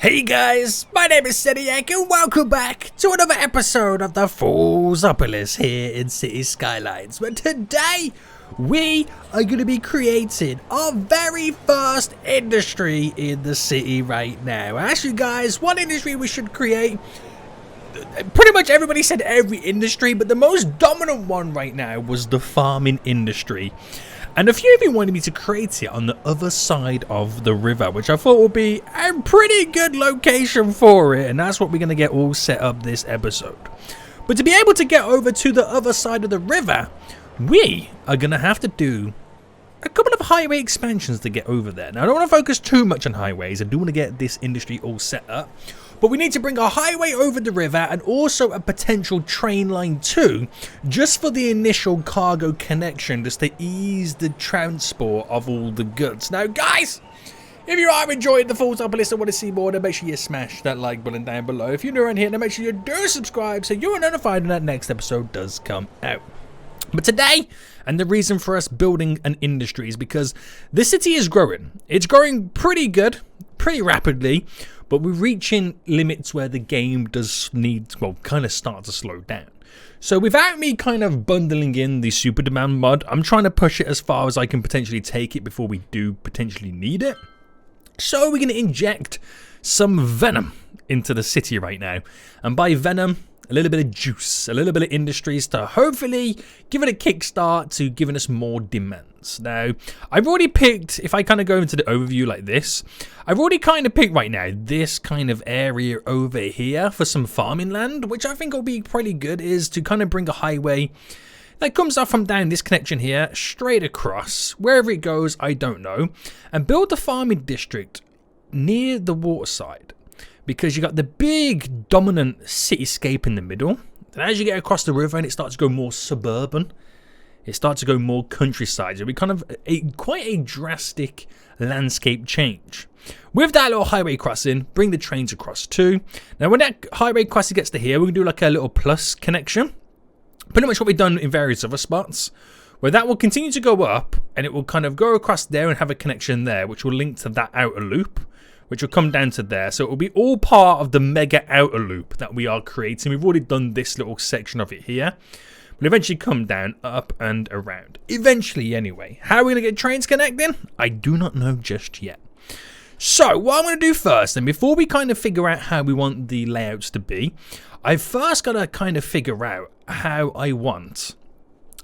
Hey guys, my name is Seniac and welcome back to another episode of the Foolsopolis here in City Skylines. But today, we are going to be creating our very first industry in the city right now. Actually guys, one industry we should create, pretty much everybody said every industry, but the most dominant one right now was the farming industry. And a few of you wanted me to create it on the other side of the river, which I thought would be a pretty good location for it. And that's what we're going to get all set up this episode. But to be able to get over to the other side of the river, we are going to have to do a couple of highway expansions to get over there. Now, I don't want to focus too much on highways. I do want to get this industry all set up. But we need to bring a highway over the river and also a potential train line too, just for the initial cargo connection, just to ease the transport of all the goods. Now, guys, if you are enjoying the Foolsopolis and want to see more, then make sure you smash that like button down below. If you're new around here, then make sure you do subscribe so you're notified when that next episode does come out. But today, and the reason for us building an industry is because the city is growing. It's growing pretty good, pretty rapidly, but we're reaching limits where the game does need, well, kind of start to slow down. So without me kind of bundling in the super demand mod, I'm trying to push it as far as I can potentially take it before we do potentially need it. So we're going to inject some venom into the city right now. And by venom, a little bit of juice, a little bit of industries to hopefully give it a kickstart to giving us more demands. Now, I've already picked, if I kind of go into the overview like this, I've already kind of picked right now this kind of area over here for some farming land, which I think will be pretty good, is to kind of bring a highway that comes off from down this connection here, straight across, wherever it goes, I don't know, and build the farming district near the waterside. Because you got the big dominant cityscape in the middle. And as you get across the river and it starts to go more suburban, it starts to go more countryside. So it'll be kind of quite a drastic landscape change. With that little highway crossing, bring the trains across too. Now when that highway crossing gets to here, we're going to do like a little plus connection. Pretty much what we've done in various other spots. Where that will continue to go up and it will kind of go across there and have a connection there, which will link to that outer loop, which will come down to there. So it will be all part of the mega outer loop that we are creating. We've already done this little section of it here. But eventually come down, up and around. Eventually anyway. How are we going to get trains connecting? I do not know just yet. So what I'm going to do first, and before we kind of figure out how we want the layouts to be, I've first got to kind of figure out how I want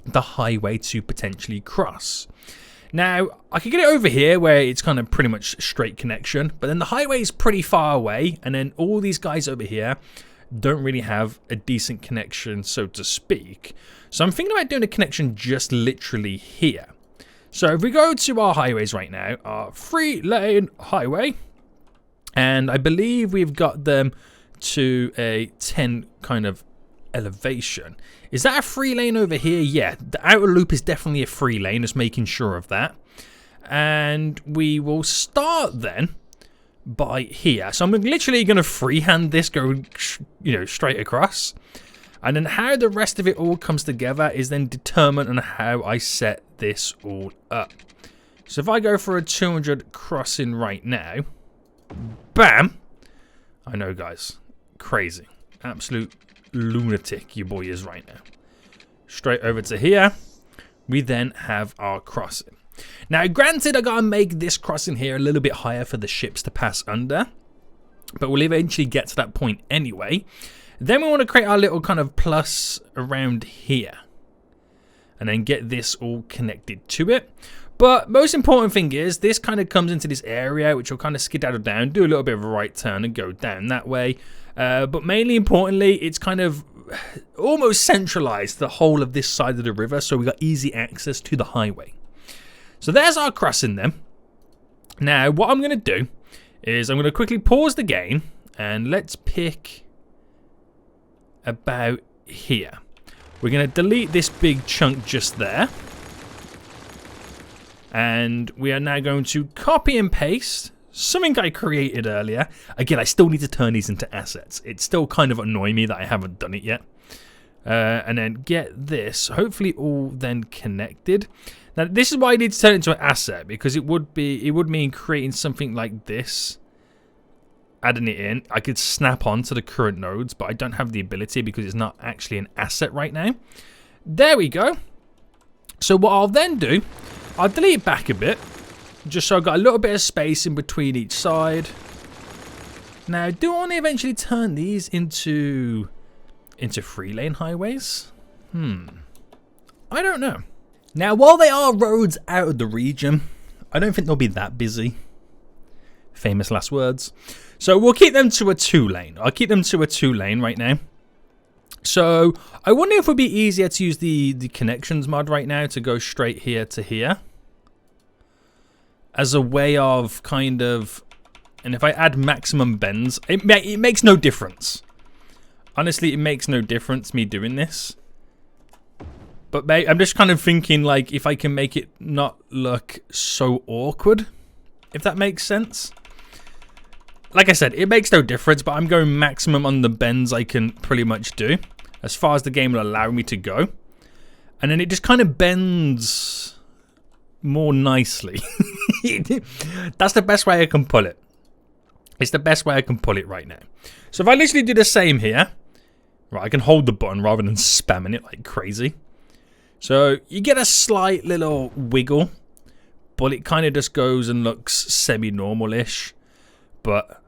the highway to potentially cross. Now, I could get it over here where it's kind of pretty much straight connection, but then the highway is pretty far away, and then all these guys over here don't really have a decent connection, so to speak. So I'm thinking about doing a connection just literally here. So if we go to our highways right now, our 3-lane highway, and I believe we've got them to a 10 kind of elevation. Is that a 3-lane over here? Yeah, the outer loop is definitely a 3-lane, just making sure of that. And we will start then by here. So I'm literally going to freehand this, go, straight across. And then how the rest of it all comes together is then determined on how I set this all up. So if I go for a 200 crossing right now, bam. I know, guys, crazy, absolute lunatic your boy is right now. Straight over to here, we then have our crossing. Now granted, I gotta make this crossing here a little bit higher for the ships to pass under, but we'll eventually get to that point anyway. Then we want to create our little kind of plus around here and then get this all connected to it. But most important thing is this kind of comes into this area, which will kind of skedaddle down, do a little bit of a right turn and go down that way. But mainly importantly, it's kind of almost centralized the whole of this side of the river, so we got easy access to the highway. So there's our crossing then. Now what I'm going to do is I'm going to quickly pause the game and let's pick about here. We're going to delete this big chunk just there. And we are now going to copy and paste something I created earlier. Again, I still need to turn these into assets. It's still kind of annoying me that I haven't done it yet. And then get this, hopefully all then connected. Now, this is why I need to turn it into an asset, because it would mean creating something like this adding it in, I could snap on to the current nodes, but I don't have the ability because it's not actually an asset right now. There we go. So what I'll then do, I'll delete it back a bit, just so I've got a little bit of space in between each side. Now, do I want to eventually turn these into 3-lane highways? I don't know. Now, while they are roads out of the region, I don't think they'll be that busy. Famous last words. So we'll keep them to a 2-lane. I'll keep them to a 2-lane right now. So I wonder if it would be easier to use the connections mod right now to go straight here to here. As a way of kind of... And if I add maximum bends, it makes no difference. Honestly, it makes no difference me doing this. But I'm just kind of thinking, like, if I can make it not look so awkward, if that makes sense. Like I said, it makes no difference, but I'm going maximum on the bends I can pretty much do, as far as the game will allow me to go. And then it just kind of bends more nicely. That's the best way I can put it. It's the best way I can put it right now. So if I literally do the same here, right, I can hold the button rather than spamming it like crazy. So you get a slight little wiggle, but it kind of just goes and looks semi-normal-ish. But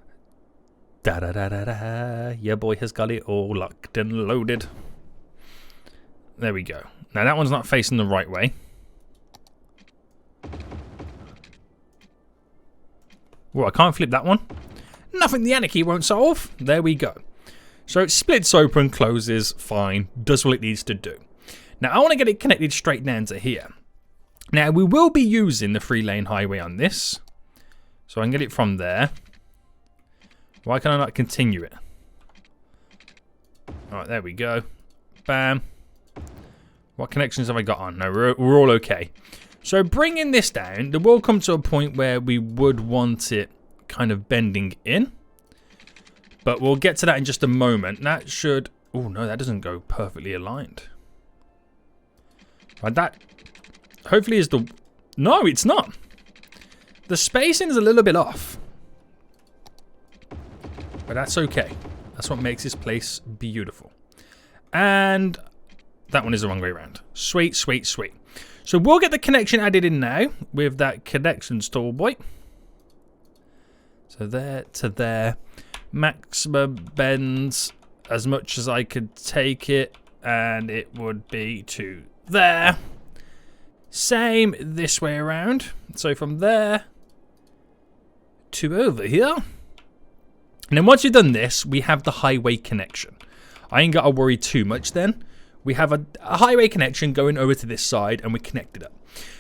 da-da-da-da-da, your boy has got it all locked and loaded. There we go. Now that one's not facing the right way. Well, I can't flip that one. Nothing the anarchy won't solve. There we go. So it splits open, closes, fine, does what it needs to do. Now I want to get it connected straight down to here. Now we will be using the 3-lane highway on this. So I can get it from there. Why can I not continue it? Alright, there we go. Bam. What connections have I got on? No, we're all okay. So bringing this down, there will come to a point where we would want it kind of bending in. But we'll get to that in just a moment. That should... Oh no, that doesn't go perfectly aligned. Right, that hopefully is the... No, it's not. The spacing is a little bit off. But that's okay. That's what makes this place beautiful. And that one is the wrong way around. Sweet, sweet, sweet. So we'll get the connection added in now with that connections tool, boy. So there to there. Maximum bends as much as I could take it. And it would be to there. Same this way around. So from there to over here. And then once you've done this, we have the highway connection. I ain't got to worry too much then. We have a highway connection going over to this side and we connect it up.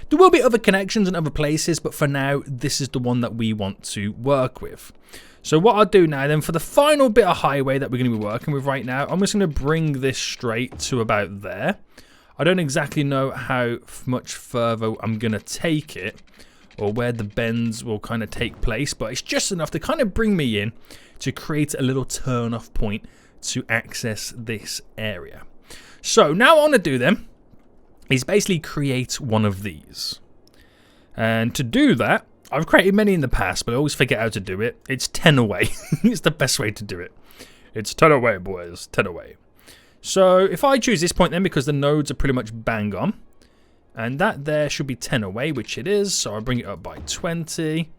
There will be other connections in other places, but for now, this is the one that we want to work with. So what I'll do now then, for the final bit of highway that we're going to be working with right now, I'm just going to bring this straight to about there. I don't exactly know how much further I'm going to take it or where the bends will kind of take place, but it's just enough to kind of bring me in to create a little turn-off point to access this area. So now what I want to do then is basically create one of these. And to do that, I've created many in the past, but I always forget how to do it. It's 10 away. It's the best way to do it. It's 10 away, boys. 10 away. So if I choose this point then, because the nodes are pretty much bang on, and that there should be 10 away, which it is, so I'll bring it up by 20.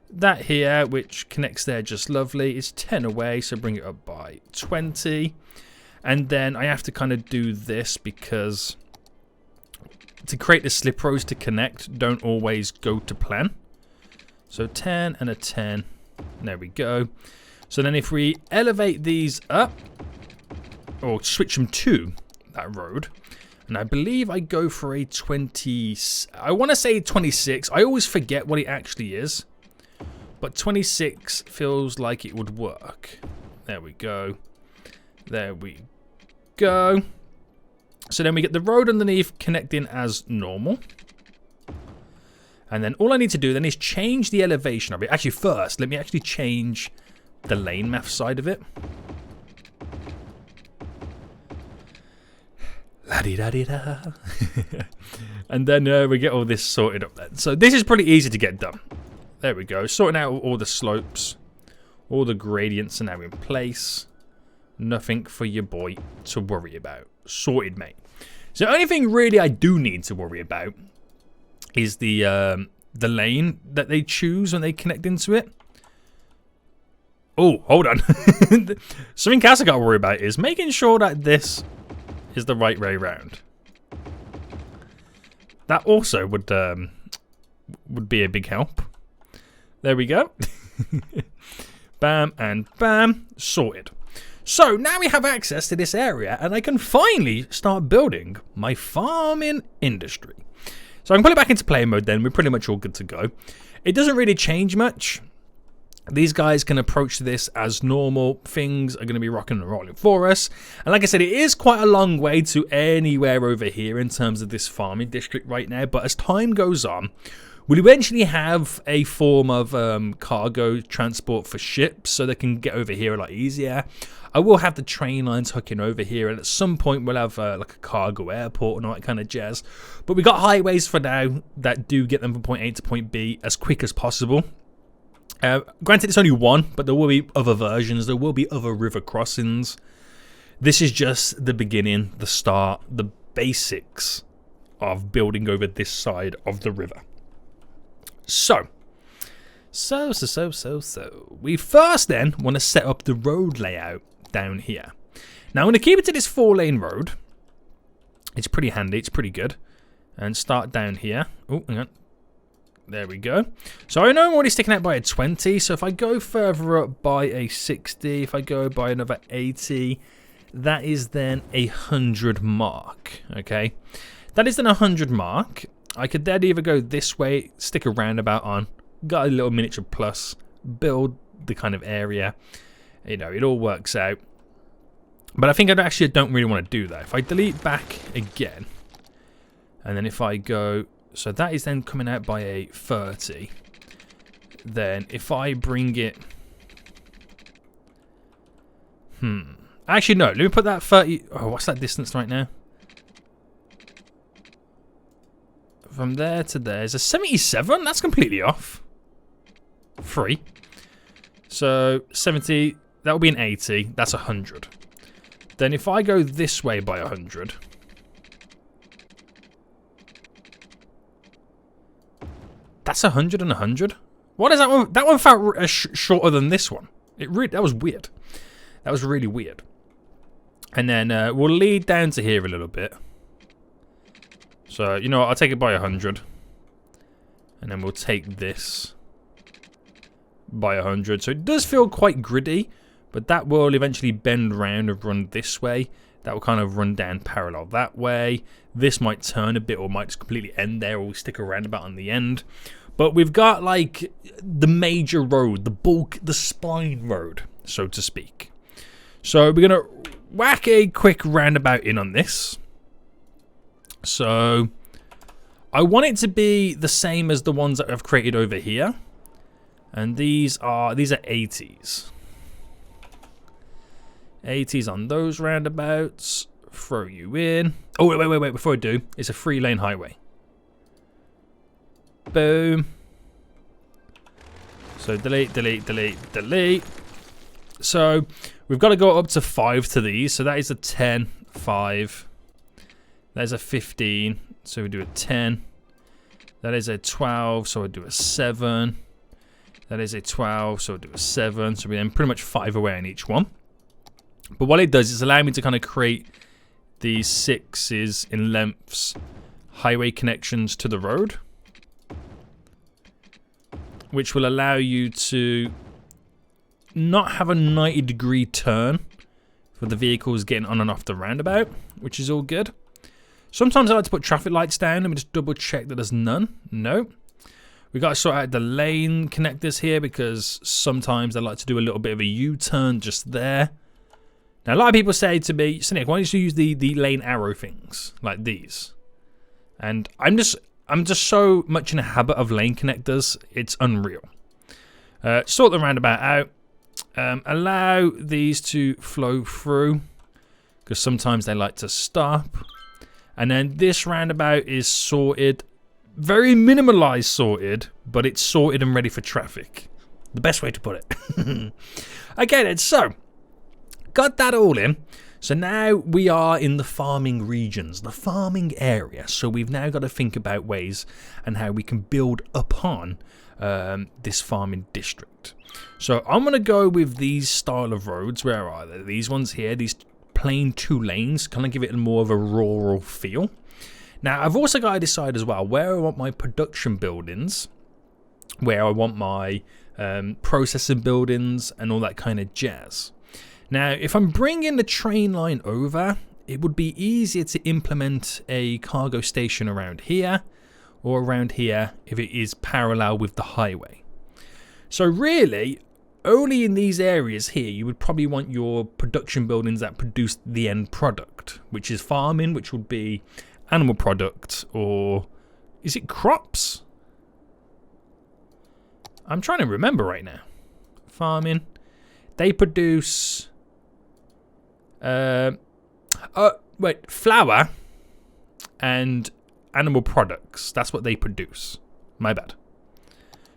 That here, which connects there just lovely, is 10 away, so bring it up by 20. And then I have to kind of do this because to create the slip rows to connect don't always go to plan. So 10 and a 10. There we go. So then if we elevate these up, or switch them to that road, and I believe I go for a 20, I want to say 26. I always forget what it actually is, but 26 feels like it would work. There we go. There we go. So then we get the road underneath connecting as normal. And then all I need to do then is change the elevation of it. Actually, first, let me actually change the lane math side of it. La-di-da-di-da. And then we get all this sorted up then. So this is pretty easy to get done. There we go. Sorting out all the slopes. All the gradients are now in place. Nothing for your boy to worry about. Sorted, mate. So the only thing really I do need to worry about is the lane that they choose when they connect into it. Oh, hold on. Something else I got to worry about is making sure that this is the right way round. That also would be a big help. There we go. Bam and bam. Sorted. So now we have access to this area and I can finally start building my farming industry. So I can put it back into play mode then. We're pretty much all good to go. It doesn't really change much. These guys can approach this as normal. Things are going to be rocking and rolling for us. And like I said, it is quite a long way to anywhere over here in terms of this farming district right now. But as time goes on, we'll eventually have a form of cargo transport for ships so they can get over here a lot easier. I will have the train lines hooking over here, and at some point we'll have like a cargo airport and all that kind of jazz. But we got highways for now that do get them from point A to point B as quick as possible. Granted, it's only one, but there will be other versions. There will be other river crossings. This is just the beginning, the start, the basics of building over this side of the river. So. We first then want to set up the road layout down here. Now, I'm going to keep it to this 4-lane road. It's pretty handy. It's pretty good. And start down here. Oh, hang on. There we go. So I know I'm already sticking out by a 20. So if I go further up by a 60, if I go by another 80, that is then a 100 mark. Okay. That is then a 100 mark. I could then either go this way, stick a roundabout on, got a little miniature plus, build the kind of area. You know, it all works out. But I think I actually don't really want to do that. If I delete back again, and then if I go, so that is then coming out by a 30. Then if I bring it, actually no, let me put that 30. Oh, what's that distance right now? From there to there is a 77. That's completely off. 3. So 70. That will be an 80. That's 100. Then if I go this way by 100. That's 100 and 100. What is that one? That one felt shorter than this one. That was weird. That was really weird. And then we'll lead down to here a little bit. So, you know what? I'll take it by 100. And then we'll take this by 100. So it does feel quite gritty. But that will eventually bend round and run this way. That will kind of run down parallel that way. This might turn a bit or might just completely end there, or we'll stick a roundabout on the end. But we've got like the major road, the bulk, the spine road, so to speak. So we're going to whack a quick roundabout in on this. So I want it to be the same as the ones that I've created over here. And these are 80s. 80s on those roundabouts. Throw you in. Oh, wait. Before I do, it's a 3-lane highway. Boom. So delete. So we've got to go up to 5 to these. So that is a 10, 5. There's a 15. So we do a 10. That is a 12. So we do a 7. That is a 12. So we do a 7. So we then pretty much 5 away on each one. But what it does is allow me to kind of create these 6s in lengths, highway connections to the road, which will allow you to not have a 90-degree turn for the vehicles getting on and off the roundabout, which is all good. Sometimes I like to put traffic lights down. Let me just double check that there's none. No. We got to sort out the lane connectors here because sometimes they like to do a little bit of a U-turn just there. Now, a lot of people say to me, Cynic, why don't you use the lane arrow things like these? And I'm just so much in a habit of lane connectors, it's unreal. Sort the roundabout out. Allow these to flow through because sometimes they like to stop. And then this roundabout is sorted, very minimalized sorted, but it's sorted and ready for traffic. the best way to put it. Okay then, so got that all in. So now we are in the farming regions, the farming area. So we've now got to think about ways and how we can build upon this farming district. So I'm going to go with these style of roads. Where are they? These ones here, these plain 2 lanes, kind of give it more of a rural feel. Now I've also got to decide as well where I want my production buildings, where I want my processing buildings and all that kind of jazz. Now, if I'm bringing the train line over, it would be easier to implement a cargo station around here or around here if it is parallel with the highway. So really, only in these areas here, you would probably want your production buildings that produce the end product, which is farming, which would be animal product, or is it crops? I'm trying to remember right now. Farming. They produce... flour and animal products. That's what they produce. My bad.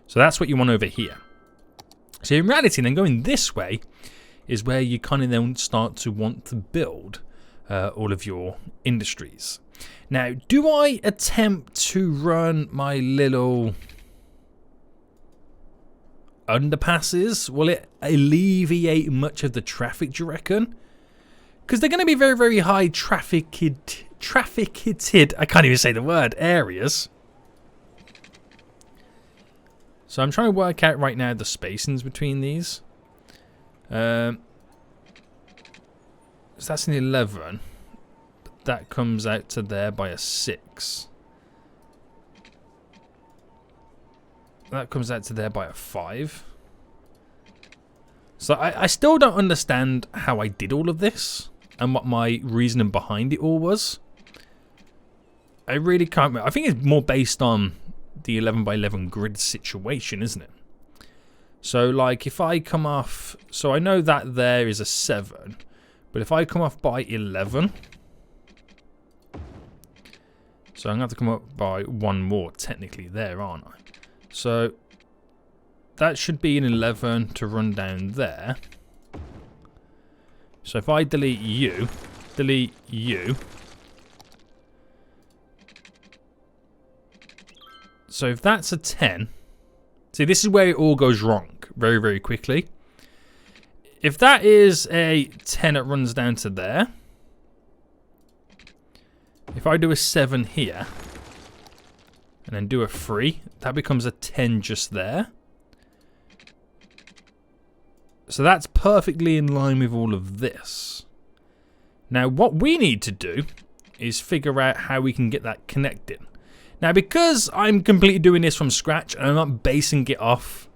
So that's what you want over here. So in reality, then going this way is where you kind of then start to want to build all of your industries. Now, do I attempt to run my little underpasses? Will it alleviate much of the traffic, do you reckon? Because they're going to be very, very high trafficked, I can't even say the word, areas. So I'm trying to work out right now the spacings between these. So that's an 11. That comes out to there by a 6. That comes out to there by a 5. So I still don't understand how I did all of this and what my reasoning behind it all was. I really can't remember. I think it's more based on the 11 by 11 grid situation, isn't it? So like if I come off, so I know that there is a 7, but if I come off by 11, so I'm going to have to come up by 1 more technically there, aren't I? So that should be an 11 to run down there. So if I delete you, so if that's a 10, see, this is where it all goes wrong very, very quickly. If that is a 10 that runs down to there, if I do a 7 here, and then do a 3, that becomes a 10 just there. So that's perfectly in line with all of this. Now what we need to do is figure out how we can get that connected. Now because I'm completely doing this from scratch and I'm not basing it off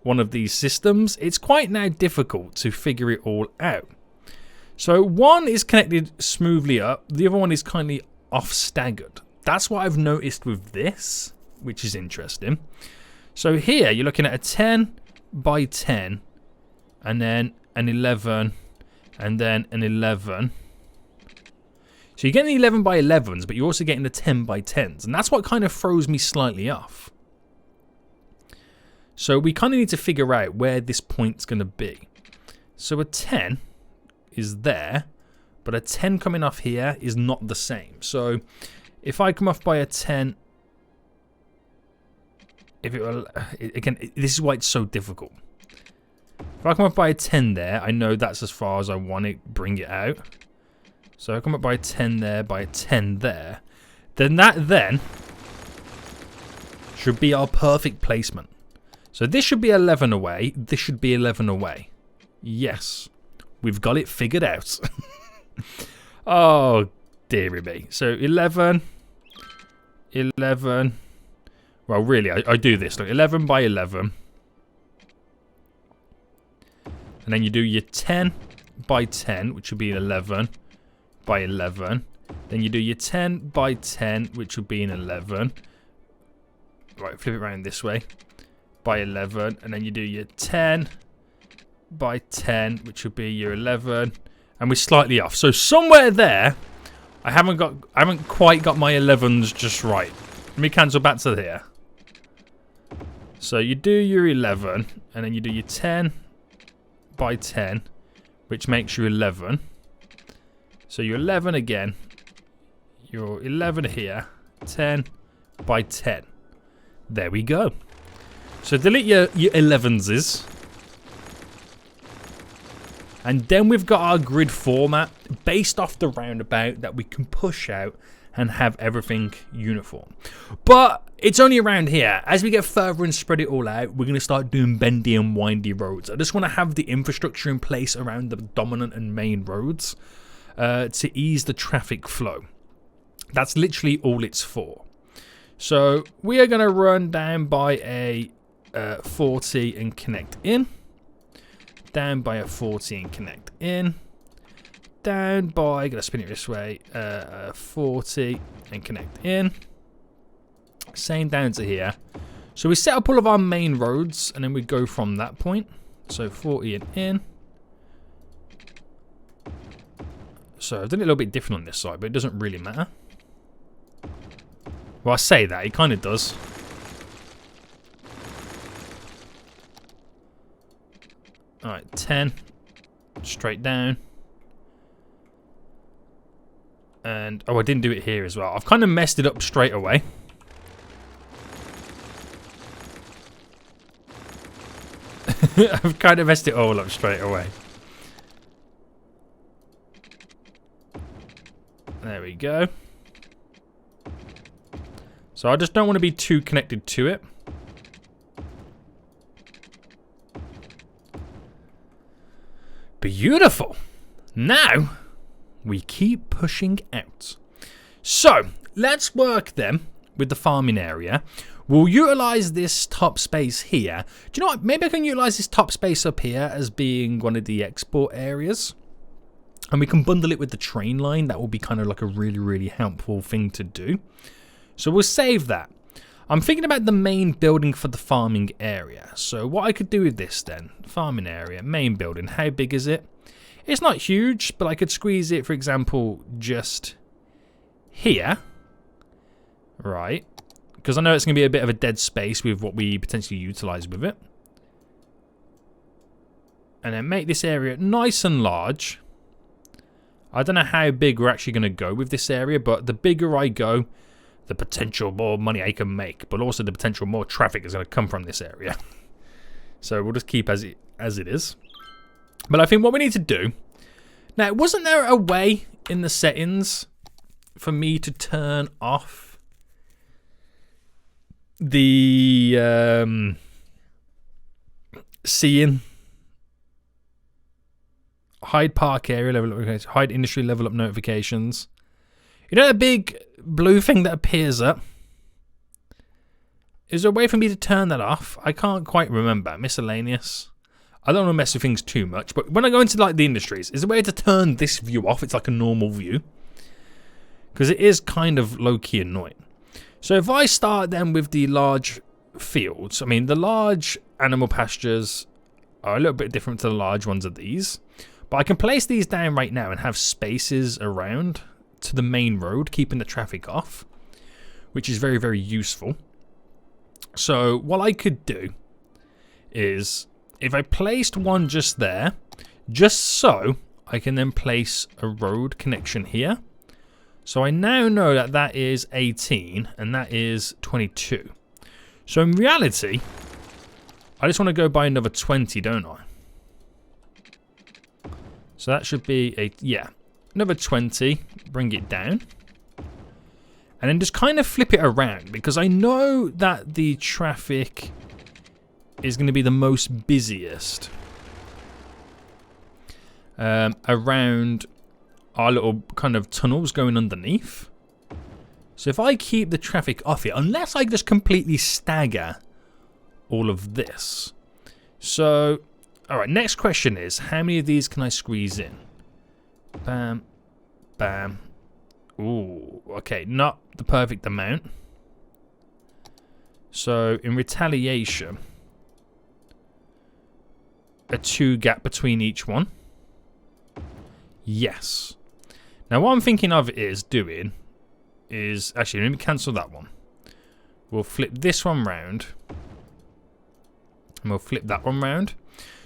one of these systems, it's quite now difficult to figure it all out. So one is connected smoothly up, the other one is kindly off staggered. That's what I've noticed with this, which is interesting. So here you're looking at a 10 by 10, and then an 11, and then an 11. So you're getting the 11 by 11s, but you're also getting the 10 by 10s, and that's what kind of throws me slightly off. So we kind of need to figure out where this point's going to be. So a 10 is there, but a 10 coming off here is not the same. So if I come off by a 10, if it will, again, this is why it's so difficult. If I come up by a 10 there, I know that's as far as I want it, bring it out. So I come up by a 10 there, by a 10 there. Then that then should be our perfect placement. So this should be 11 away, this should be 11 away. Yes, we've got it figured out. Oh, dearie me. So 11, 11. Well, really, I do this. Look, 11 by 11. And then you do your 10 by 10, which would be an 11 by 11. Then you do your 10 by 10, which would be an 11. Right, flip it around this way. By 11. And then you do your 10 by 10, which would be your 11. And we're slightly off. So somewhere there, I haven't quite got my 11s just right. Let me cancel back to here. So you do your 11, and then you do your 10 by 10, which makes you 11. So you're 11 again. You're 11 here. 10 by 10. There we go. So delete your 11s. And then we've got our grid format based off the roundabout that we can push out and have everything uniform. But it's only around here. As we get further and spread it all out, we're going to start doing bendy and windy roads. I just want to have the infrastructure in place around the dominant and main roads to ease the traffic flow. That's literally all it's for. So we are going to run down by a 40 and connect in. Down by a 40 and connect in. Down by, gotta spin it this way, 40 and connect in. Same down to here. So we set up all of our main roads and then we go from that point. So 40 and in. So I've done it a little bit different on this side, but it doesn't really matter. Well, I say that, it kind of does. Alright, 10. Straight down. And, oh, I didn't do it here as well. I've kind of messed it up straight away. I've kind of messed it all up straight away. There we go. So I just don't want to be too connected to it. Beautiful. Now we keep pushing out. So let's work then with the farming area. We'll utilize this top space here. Do you know what? Maybe I can utilize this top space up here as being one of the export areas. And we can bundle it with the train line. That will be kind of like a really, really helpful thing to do. So we'll save that. I'm thinking about the main building for the farming area. So what I could do with this then, farming area, main building, how big is it? It's not huge, but I could squeeze it, for example, just here. Right. Because I know it's going to be a bit of a dead space with what we potentially utilize with it. And then make this area nice and large. I don't know how big we're actually going to go with this area, but the bigger I go, the potential more money I can make, but also the potential more traffic is going to come from this area. So we'll just keep as it is. But I think what we need to do... Now, wasn't there a way in the settings for me to turn off the seeing hide park area level up, hide industry level up notifications? You know that big blue thing that appears up? Is there a way for me to turn that off? I can't quite remember. Miscellaneous. I don't want to mess with things too much, but when I go into like the industries, is there a way to turn this view off? It's like a normal view. Because it is kind of low-key annoying. So if I start then with the large fields, I mean the large animal pastures are a little bit different to the large ones of these. But I can place these down right now and have spaces around to the main road, keeping the traffic off, which is very, very useful. So what I could do is, if I placed one just there, just so I can then place a road connection here. So I now know that that is 18 and that is 22. So in reality, I just want to go by another 20, don't I? So that should be another 20, bring it down. And then just kind of flip it around, because I know that the traffic is going to be the most busiest around our little kind of tunnels going underneath. So if I keep the traffic off it, unless I just completely stagger all of this. So, alright, next question is, how many of these can I squeeze in? Bam, bam. Ooh, okay, not the perfect amount. So, in retaliation, a 2 gap between each one. Yes. Now, what I'm thinking of actually, let me cancel that one. We'll flip this one round. And we'll flip that one round.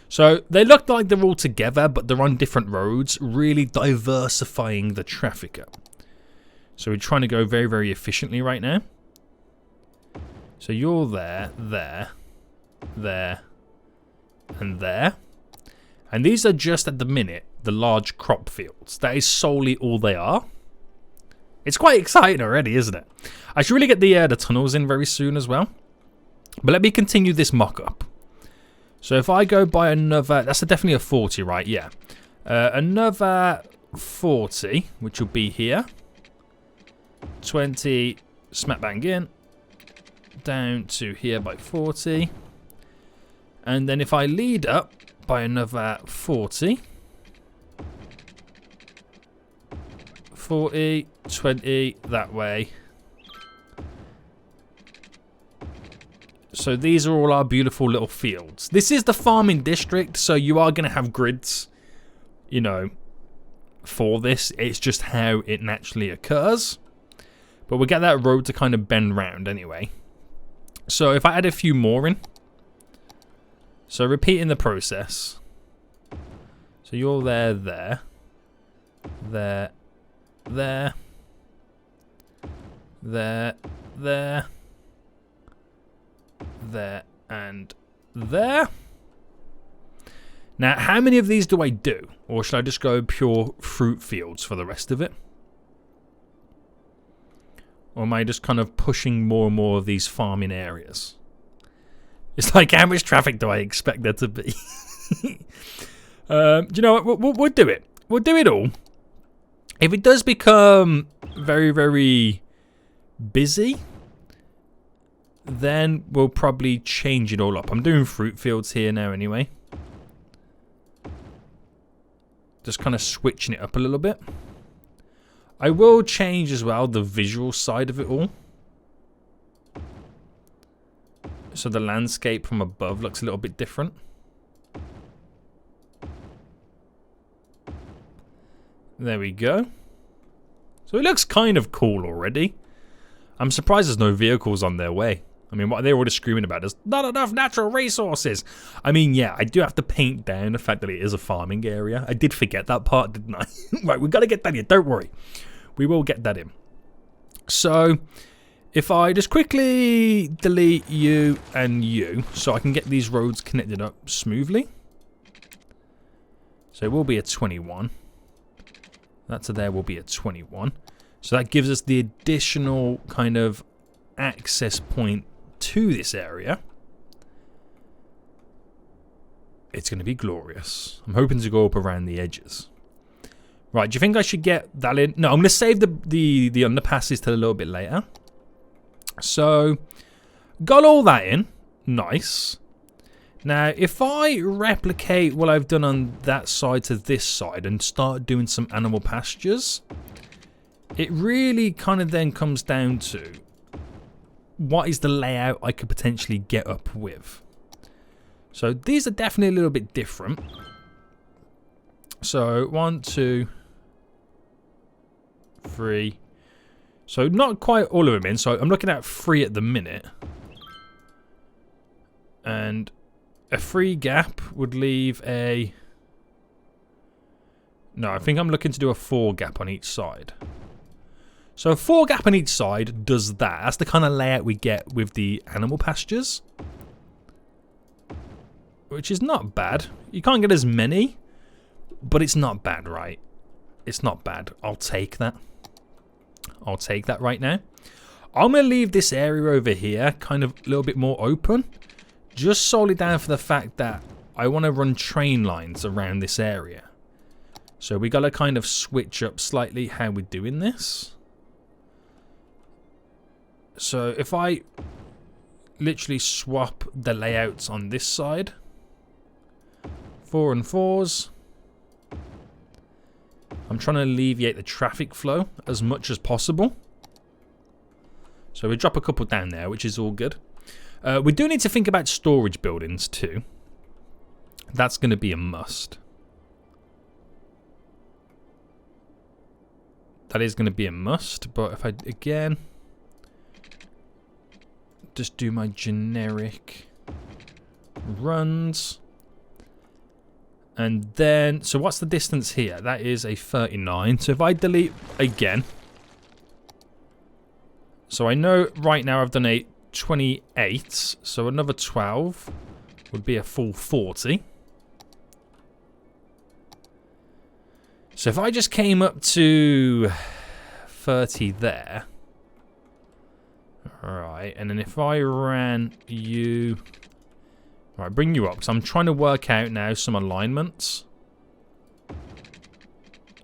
So they look like they're all together, but they're on different roads, really diversifying the traffic up. So we're trying to go very, very efficiently right now. So you're there, there, there, and there. And these are just at the minute the large crop fields. That is solely all they are. It's quite exciting already, isn't it? I should really get the tunnels in very soon as well. But let me continue this mock-up. So if I go by another... That's definitely a 40, right? Yeah. Another 40, which will be here. 20, smack bang in. Down to here by 40. And then if I lead up by another 40... 40, 20, that way. So these are all our beautiful little fields. This is the farming district, so you are going to have grids, you know, for this. It's just how it naturally occurs. But we'll get that road to kind of bend round anyway. So if I add a few more in. So repeating the process. So you're there, there, there, there, there, there, there, and there. Now, how many of these do I do? Or should I just go pure fruit fields for the rest of it? Or am I just kind of pushing more and more of these farming areas? It's like, how much traffic do I expect there to be? Do you know what? We'll do it. We'll do it all. If it does become very, very busy, then we'll probably change it all up. I'm doing fruit fields here now anyway. Just kind of switching it up a little bit. I will change as well the visual side of it all. So the landscape from above looks a little bit different. There we go. So it looks kind of cool already. I'm surprised there's no vehicles on their way. I mean, what they're already screaming about is not enough natural resources. I mean, yeah, I do have to paint down the fact that it is a farming area. I did forget that part, didn't I? Right, we've got to get that in. Don't worry. We will get that in. So if I just quickly delete you and you so I can get these roads connected up smoothly. So it will be a 21. That to there will be a 21. So that gives us the additional kind of access point to this area. It's going to be glorious. I'm hoping to go up around the edges. Right, do you think I should get that in? No, I'm going to save the underpasses till a little bit later. So, got all that in. Nice. Now, if I replicate what I've done on that side to this side and start doing some animal pastures, it really kind of then comes down to what is the layout I could potentially get up with. So these are definitely a little bit different. So 1, 2, 3. So not quite all of them in. So I'm looking at 3 at the minute. And a 3 gap would leave a... No, I think I'm looking to do a 4 gap on each side. So a 4 gap on each side does that. That's the kind of layout we get with the animal pastures. Which is not bad. You can't get as many, but it's not bad, right? It's not bad. I'll take that. I'll take that right now. I'm going to leave this area over here kind of a little bit more open. Just solely down for the fact that I want to run train lines around this area. So we got to kind of switch up slightly how we're doing this. So if I literally swap the layouts on this side. 4 and 4s. I'm trying to alleviate the traffic flow as much as possible. So we drop a couple down there, which is all good. We do need to think about storage buildings too. That's going to be a must. That is going to be a must, but if I, again, just do my generic runs. And then, so what's the distance here? That is a 39. So if I delete again. So I know right now I've done a 28. So another 12 would be a full 40. So if I just came up to 30 there. Alright, and then if I ran you... Alright, bring you up, because I'm trying to work out now some alignments.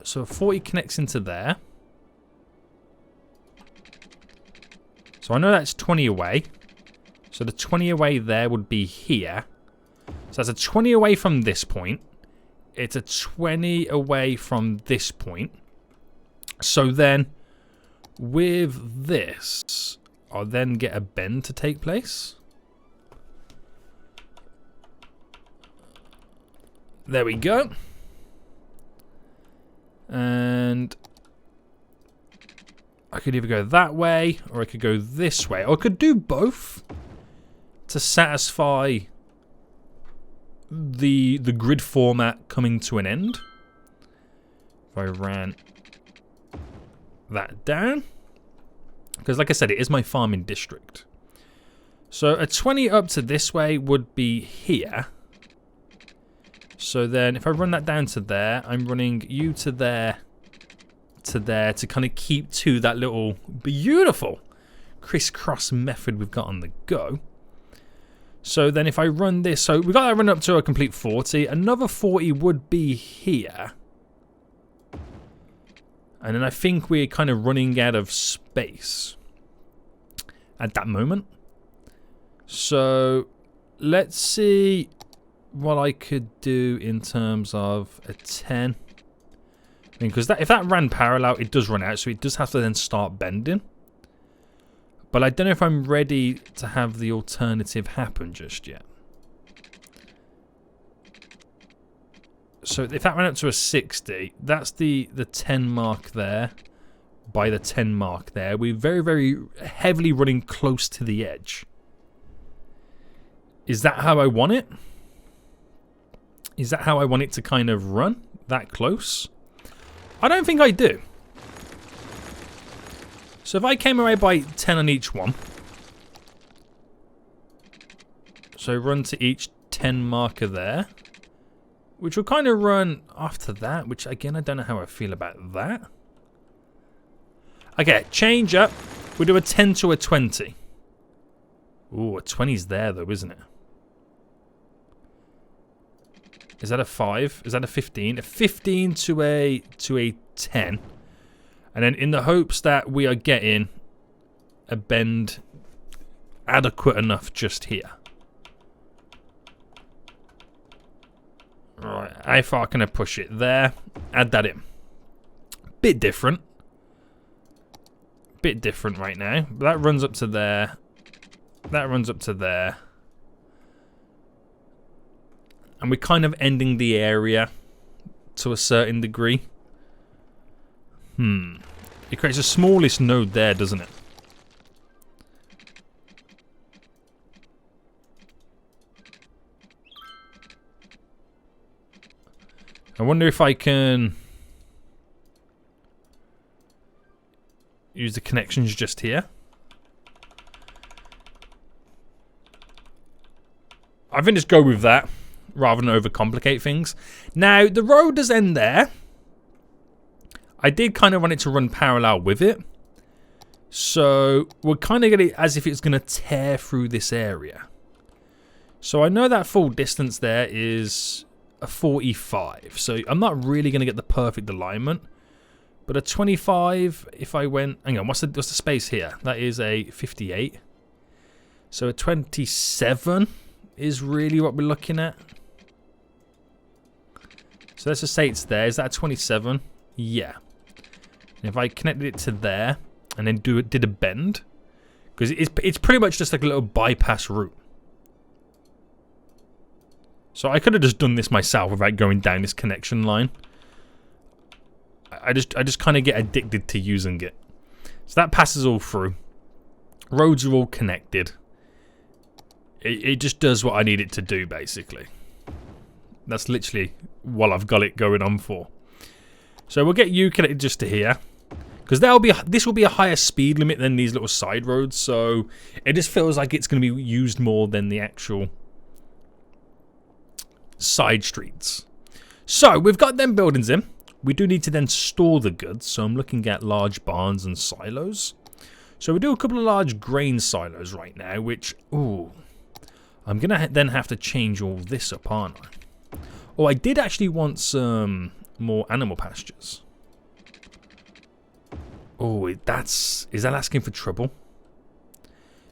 So 40 connects into there. So I know that's 20 away. So the 20 away there would be here. So that's a 20 away from this point. It's a 20 away from this point. So then, with this, I'll then get a bend to take place. There we go. And I could either go that way or I could go this way. Or I could do both to satisfy the grid format coming to an end. If I ran that down. Because like I said, it is my farming district. So a 20 up to this way would be here. So then if I run that down to there, I'm running you to there to kind of keep to that little beautiful crisscross method we've got on the go. So then if I run this, so we've got that run up to a complete 40. Another 40 would be here. And then I think we're kind of running out of space at that moment. So let's see what I could do in terms of a 10. I mean, because if that ran parallel, it does run out, so it does have to then start bending. But I don't know if I'm ready to have the alternative happen just yet. So if that ran up to a 60, that's the 10 mark there. By the 10 mark there, we're very, very heavily running close to the edge. Is that how I want it? Is that how I want it to kind of run? That close? I don't think I do. So if I came away by 10 on each one. So run to each 10 marker there. Which will kind of run after that. Which again, I don't know how I feel about that. Okay, change up. We do a 10 to a 20. Ooh, a 20's there though, isn't it? Is that a 5? Is that a 15? A 15 to a 10. And then in the hopes that we are getting a bend adequate enough just here. Right, how far can I push it? There. Add that in. Bit different. Bit different right now. But that runs up to there. That runs up to there. And we're kind of ending the area to a certain degree. It creates the smallest node there, doesn't it? I wonder if I can use the connections just here. I think just go with that rather than overcomplicate things. Now, the road does end there. I did kind of want it to run parallel with it. So we're kind of getting it as if it's going to tear through this area. So I know that full distance there is a 45. So I'm not really going to get the perfect alignment. But a 25, if I went... Hang on, what's the space here? That is a 58. So a 27 is really what we're looking at. So let's just say it's there. Is that a 27? Yeah. And if I connected it to there and then did a bend, because it's pretty much just like a little bypass route. So I could have just done this myself without going down this connection line. I just kind of get addicted to using it. So that passes all through. Roads are all connected. it just does what I need it to do, basically. That's literally what I've got it going on for. So we'll get you connected just to here. Because this will be a higher speed limit than these little side roads. So it just feels like it's going to be used more than the actual side streets. So we've got them buildings in. We do need to then store the goods. So I'm looking at large barns and silos. So we do a couple of large grain silos right now. Which, ooh, I'm going to then have to change all this up, aren't I? Oh, I did actually want some more animal pastures. Oh, is that asking for trouble?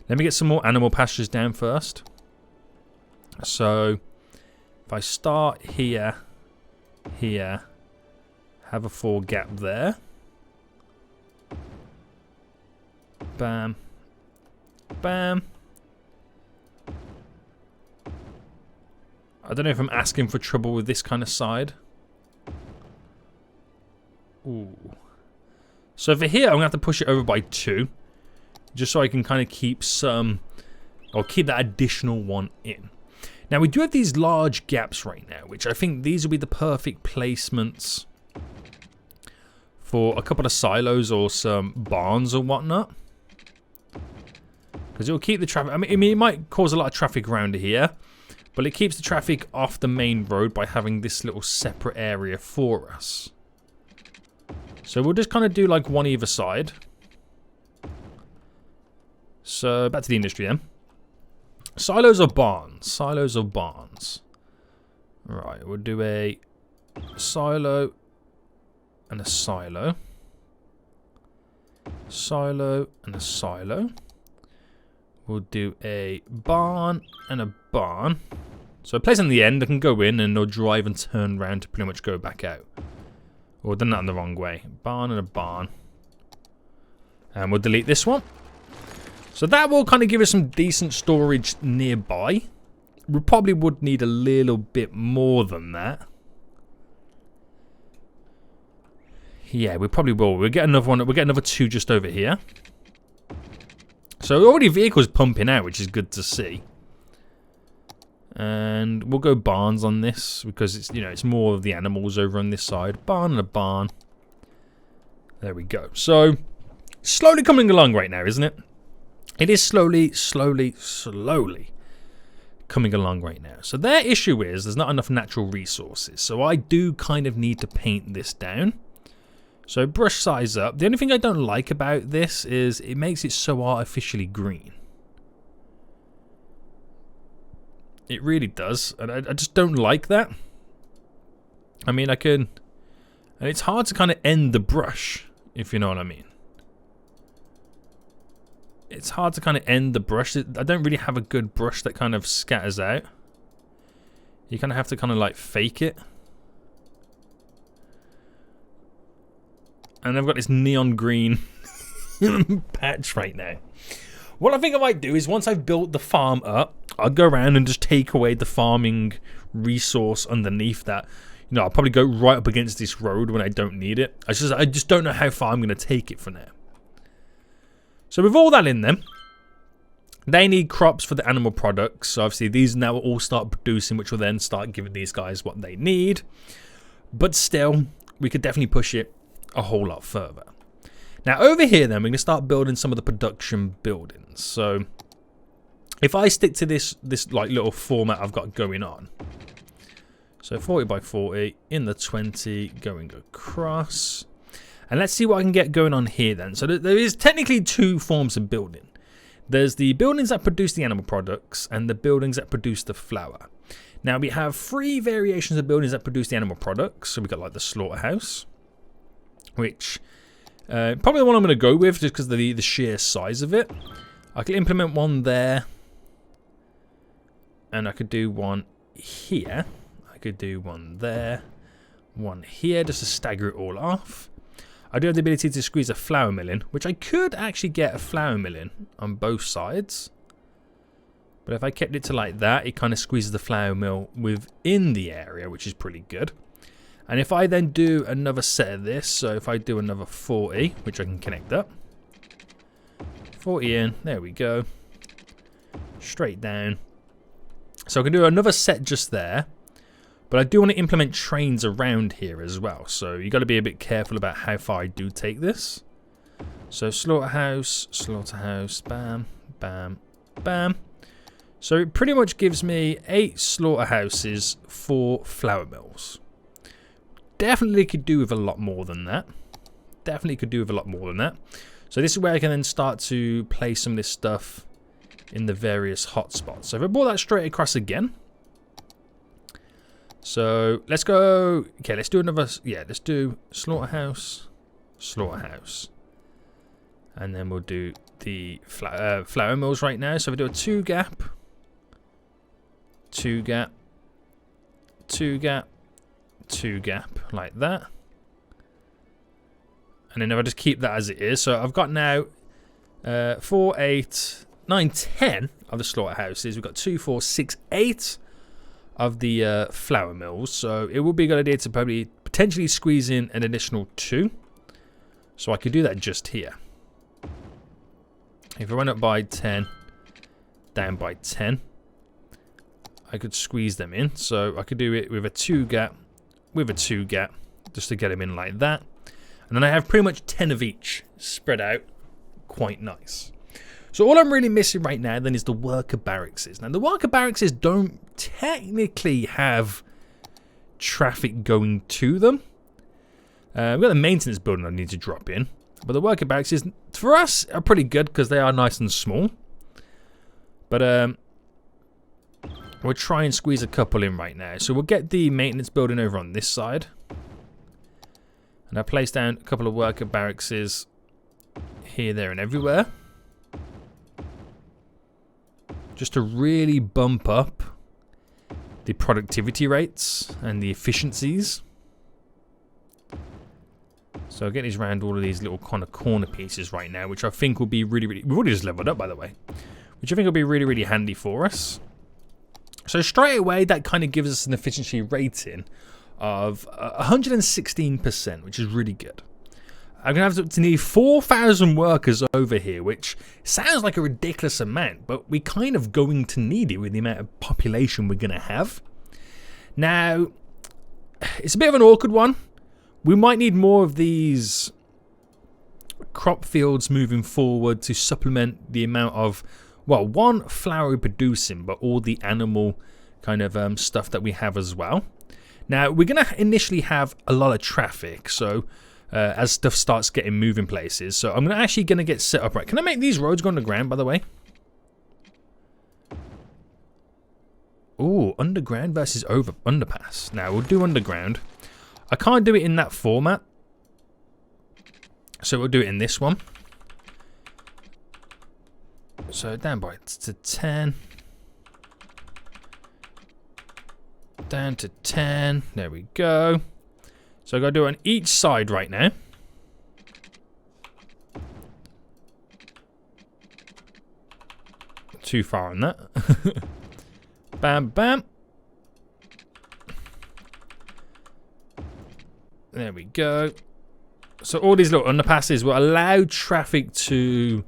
Let me get some more animal pastures down first. So, if I start here, have a 4 gap there. Bam. Bam. I don't know if I'm asking for trouble with this kind of side. Ooh. So for here, I'm going to have to push it over by 2. Just so I can kind of keep some... or keep that additional 1 in. Now, we do have these large gaps right now, which I think these will be the perfect placements for a couple of silos or some barns or whatnot. Because it will keep the traffic... I mean, it might cause a lot of traffic around here. But it keeps the traffic off the main road by having this little separate area for us. So we'll just kind of do like one either side. So back to the industry then. Silos or barns? Silos or barns? Right, we'll do a silo and a silo. Silo and a silo. We'll do a barn and a barn. So a place on the end, I can go in and they'll drive and turn around to pretty much go back out. Or done that in the wrong way. Barn and a barn. And we'll delete this one. So that will kind of give us some decent storage nearby. We probably would need a little bit more than that. Yeah, we probably will. We'll get another one. We'll get another 2 just over here. So already vehicles pumping out, which is good to see. And we'll go barns on this because it's, you know, it's more of the animals over on this side. Barn and a barn. There we go. So slowly coming along right now, isn't it? It is slowly coming along right now. So their issue is there's not enough natural resources. So I do kind of need to paint this down. So brush size up. The only thing I don't like about this is it makes it so artificially green. It really does. And I just don't like that. I mean, I can... And it's hard to kind of end the brush, if you know what I mean. It's hard to kind of end the brush. I don't really have a good brush that kind of scatters out. You kind of have to kind of like fake it. And I've got this neon green patch right now. What I think I might do is once I've built the farm up, I'll go around and just take away the farming resource underneath that. You know, I'll probably go right up against this road when I don't need it. I just don't know how far I'm going to take it for now. So with all that in them, they need crops for the animal products. So obviously these now will all start producing, which will then start giving these guys what they need. But still, we could definitely push it a whole lot further. Now over here then, we're going to start building some of the production buildings. So if I stick to this like little format I've got going on. So 40 by 40 in the 20 going across. And let's see what I can get going on here then. So there is technically 2 forms of building. There's the buildings that produce the animal products and the buildings that produce the flour. Now we have 3 variations of buildings that produce the animal products. So we've got like the slaughterhouse, which probably the one I'm going to go with just because of the sheer size of it. I can implement one there. And I could do one here. I could do one there. One here just to stagger it all off. I do have the ability to squeeze a flour mill in, which I could actually get a flour mill in on both sides. But if I kept it to like that, it kind of squeezes the flour mill within the area, which is pretty good. And if I then do another set of this, so if I do another 40, which I can connect up. 40 in, there we go. Straight down. So I can do another set just there. But I do want to implement trains around here as well. So you got to be a bit careful about how far I do take this. So slaughterhouse, slaughterhouse, bam, bam, bam. So it pretty much gives me 8 slaughterhouses, 4 flour mills. Definitely could do with a lot more than that. Definitely could do with a lot more than that. So this is where I can then start to place some of this stuff in the various hotspots. So if I brought that straight across again. So let's go. Okay, let's do another. Yeah, let's do slaughterhouse, slaughterhouse. And then we'll do the flour mills right now. So we do a 2 gap, 2 gap, 2 gap, 2 gap, like that. And then if I just keep that as it is. So I've got now 4, 8, 9, 10 of the slaughterhouses. We've got 2, 4, 6, 8 of the flour mills. So it would be a good idea to probably potentially squeeze in an additional 2. So I could do that just here. If I went up by 10, down by 10, I could squeeze them in. So I could do it with a 2 gap, with a 2 gap, just to get them in like that. And then I have pretty much 10 of each spread out. Quite nice. So all I'm really missing right now then is the worker barracks. Now the worker barracks don't technically have traffic going to them. We've got the maintenance building I need to drop in. But the worker barracks, for us, are pretty good because they are nice and small. But we'll try and squeeze a couple in right now. So we'll get the maintenance building over on this side. And I'll place down a couple of worker barracks here, there, and everywhere. Just to really bump up the productivity rates and the efficiencies. So I'll get these around all of these little kind of corner pieces right now, which I think will be really, really... We've already just leveled up, by the way. Which I think will be really, really handy for us. So straight away, that kind of gives us an efficiency rating of 116%, which is really good. I'm going to have to need 4,000 workers over here, which sounds like a ridiculous amount, but we're kind of going to need it with the amount of population we're going to have. Now, it's a bit of an awkward one. We might need more of these crop fields moving forward to supplement the amount of, well, one, flour we're producing, but all the animal kind of stuff that we have as well. Now, we're going to initially have a lot of traffic, so as stuff starts getting moving places. So I'm actually going to get set up right. Can I make these roads go underground, by the way? Oh, underground versus underpass. Now, we'll do underground. I can't do it in that format, so we'll do it in this one. So down by to 10. Down to 10. There we go. So I've got to do it on each side right now. Too far on that. Bam, bam. There we go. So all these little underpasses will allow traffic to,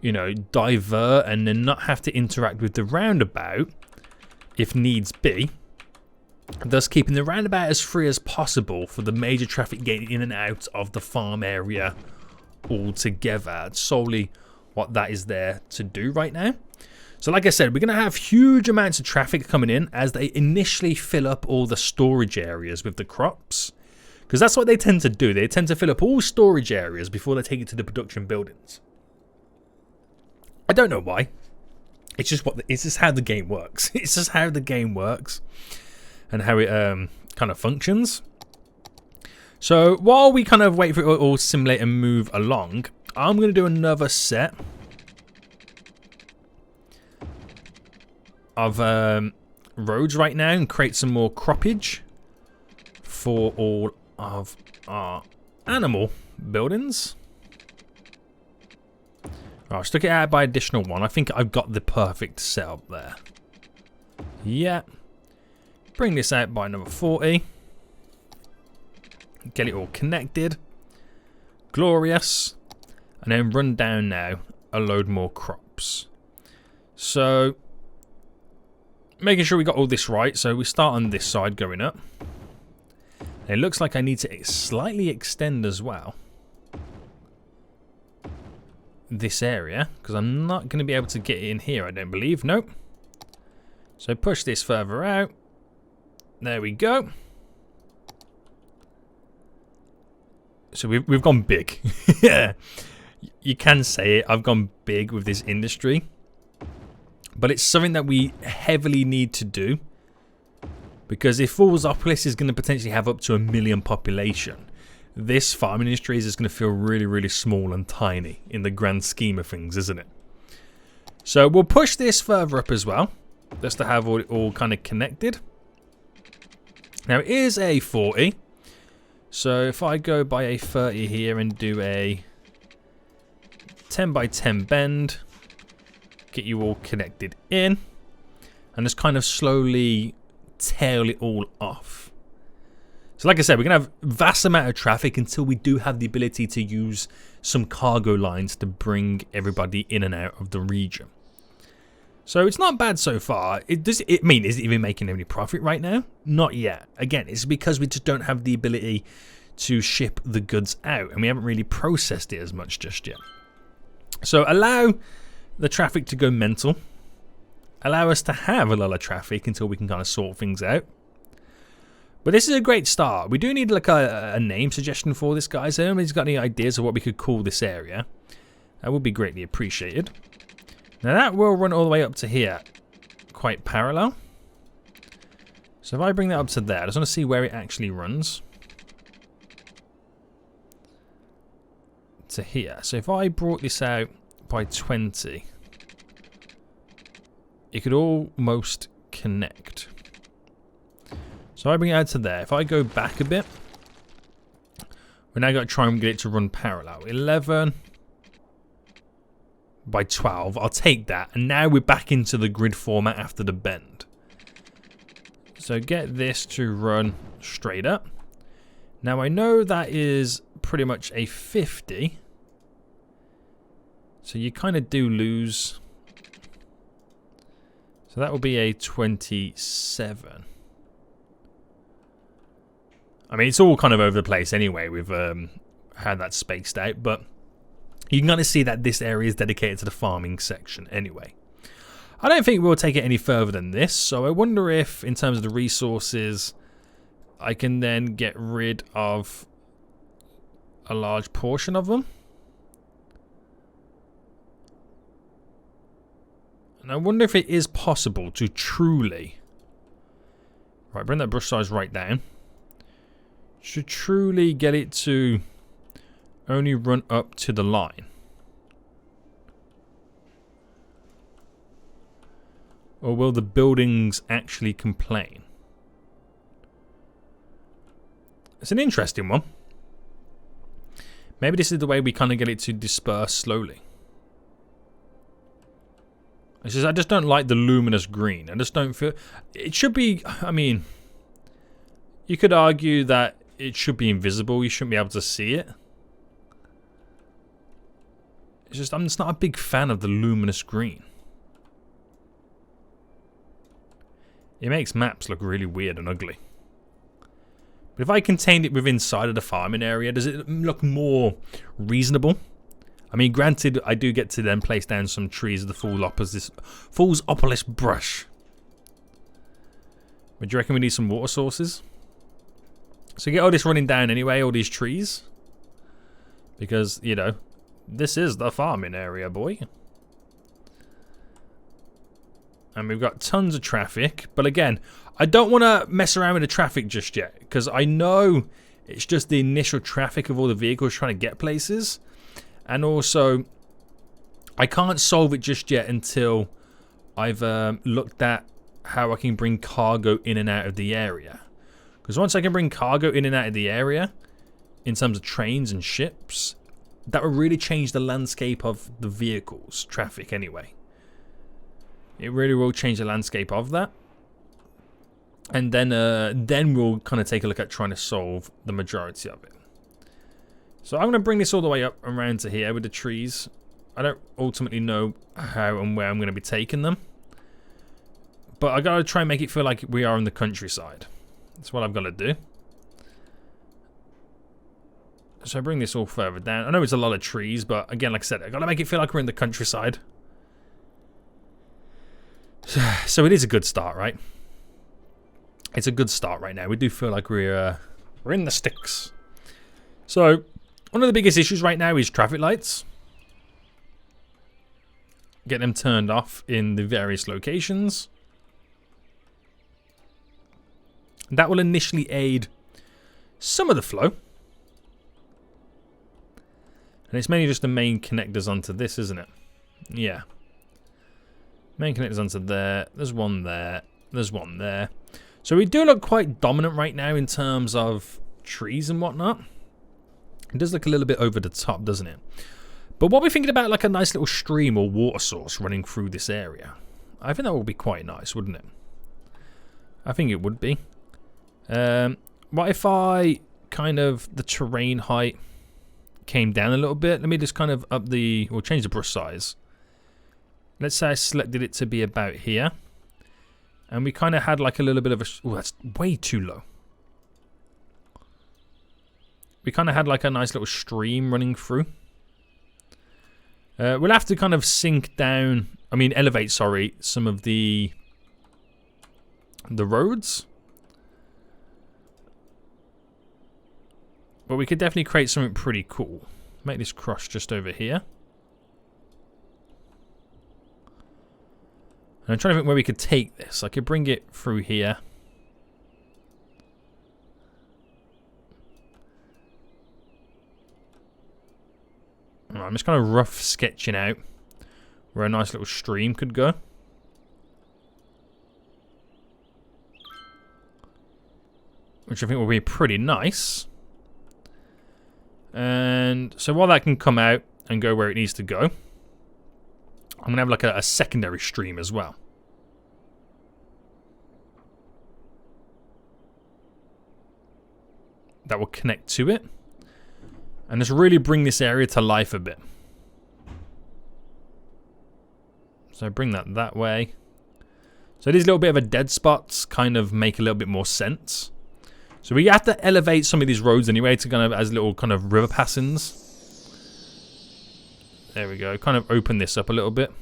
you know, divert and then not have to interact with the roundabout if needs be. Thus keeping the roundabout as free as possible for the major traffic getting in and out of the farm area altogether. That's solely what that is there to do right now. So like I said, we're going to have huge amounts of traffic coming in as they initially fill up all the storage areas with the crops. Because that's what they tend to do. They tend to fill up all storage areas before they take it to the production buildings. I don't know why. It's just how the game works. It's just how the game works. And how it kind of functions. So while we kind of wait for it all to simulate and move along, I'm going to do another set of roads right now and create some more croppage for all of our animal buildings. I'll stick it out by additional 1. I think I've got the perfect setup there. Yeah. Bring this out by another 40. Get it all connected. Glorious. And then run down now a load more crops. So making sure we got all this right. So we start on this side going up. And it looks like I need to slightly extend as well this area, because I'm not going to be able to get it in here, I don't believe. Nope. So push this further out. There we go. So we've gone big. Yeah, you can say it. I've gone big with this industry, but it's something that we heavily need to do, because if Foolsopolis is going to potentially have up to 1 million population, this farming industry is just going to feel really, really small and tiny in the grand scheme of things, isn't it? So we'll push this further up as well, just to have all kind of connected. Now it is a 40, so if I go by a 30 here and do a 10 by 10 bend, get you all connected in, and just kind of slowly tail it all off. So like I said, we're going to have vast amount of traffic until we do have the ability to use some cargo lines to bring everybody in and out of the region. So it's not bad so far. Is it even making any profit right now? Not yet. Again, it's because we just don't have the ability to ship the goods out, and we haven't really processed it as much just yet. So allow the traffic to go mental. Allow us to have a lot of traffic until we can kind of sort things out. But this is a great start. We do need like a name suggestion for this, guys. So if anybody's got any ideas of what we could call this area, that would be greatly appreciated. Now that will run all the way up to here, quite parallel. So if I bring that up to there, I just want to see where it actually runs. To here. So if I brought this out by 20, it could almost connect. So I bring it out to there. If I go back a bit, we're now going to try and get it to run parallel. 11 by 12. I'll take that. And now we're back into the grid format after the bend. So get this to run straight up. Now I know that is pretty much a 50. So you kind of do lose. So that will be a 27. I mean, it's all kind of over the place anyway with how that's spaced out, but you can kind of see that this area is dedicated to the farming section anyway. I don't think we'll take it any further than this, so I wonder if, in terms of the resources, I can then get rid of a large portion of them. And I wonder if it is possible to truly... Right, bring that brush size right down. To truly get it to only run up to the line. Or will the buildings actually complain? It's an interesting one. Maybe this is the way we kind of get it to disperse slowly. It's just, I just don't like the luminous green. I just don't feel... It should be... I mean... You could argue that it should be invisible. You shouldn't be able to see it. It's just... I'm just not a big fan of the luminous green. It makes maps look really weird and ugly. But if I contained it within inside of the farming area, does it look more reasonable? I mean, granted, I do get to then place down some trees of the Foolsopolis brush. But do you reckon we need some water sources? So get all this running down anyway, all these trees. Because, you know, this is the farming area, boy. And we've got tons of traffic. But again, I don't want to mess around with the traffic just yet. Because I know it's just the initial traffic of all the vehicles trying to get places. And also, I can't solve it just yet until I've looked at how I can bring cargo in and out of the area. Because once I can bring cargo in and out of the area, in terms of trains and ships, that will really change the landscape of the vehicles, traffic anyway. It really will change the landscape of that. And then we'll kind of take a look at trying to solve the majority of it. So I'm going to bring this all the way up around to here with the trees. I don't ultimately know how and where I'm going to be taking them. But I gotta try and make it feel like we are in the countryside. That's what I've got to do. So I bring this all further down. I know it's a lot of trees, but again, like I said, I gotta make it feel like we're in the countryside. So it is a good start, right? It's a good start right now. We do feel like we're in the sticks. So one of the biggest issues right now is traffic lights. Get them turned off in the various locations. That will initially aid some of the flow. And it's mainly just the main connectors onto this, isn't it? Yeah. Main connectors onto there. There's one there. There's one there. So we do look quite dominant right now in terms of trees and whatnot. It does look a little bit over the top, doesn't it? But what we're thinking about, like a nice little stream or water source running through this area. I think that would be quite nice, wouldn't it? I think it would be. What if I kind of the terrain height came down a little bit? Let me just kind of up the, or change the brush size. Let's say I selected it to be about here. And we kind of had like a little bit of a, oh, that's way too low. We kind of had like a nice little stream running through. We'll have to kind of sink down, elevate, sorry, some of the roads. But we could definitely create something pretty cool. Make this cross just over here. And I'm trying to think where we could take this. I could bring it through here. I'm just kind of rough sketching out where a nice little stream could go. Which I think will be pretty nice. And so while that can come out and go where it needs to go, I'm going to have like a secondary stream as well. That will connect to it. And just really bring this area to life a bit. So bring that way. So these little bit of a dead spots kind of make a little bit more sense. So we have to elevate some of these roads anyway to kind of as little kind of river passings. There we go. Kind of open this up a little bit.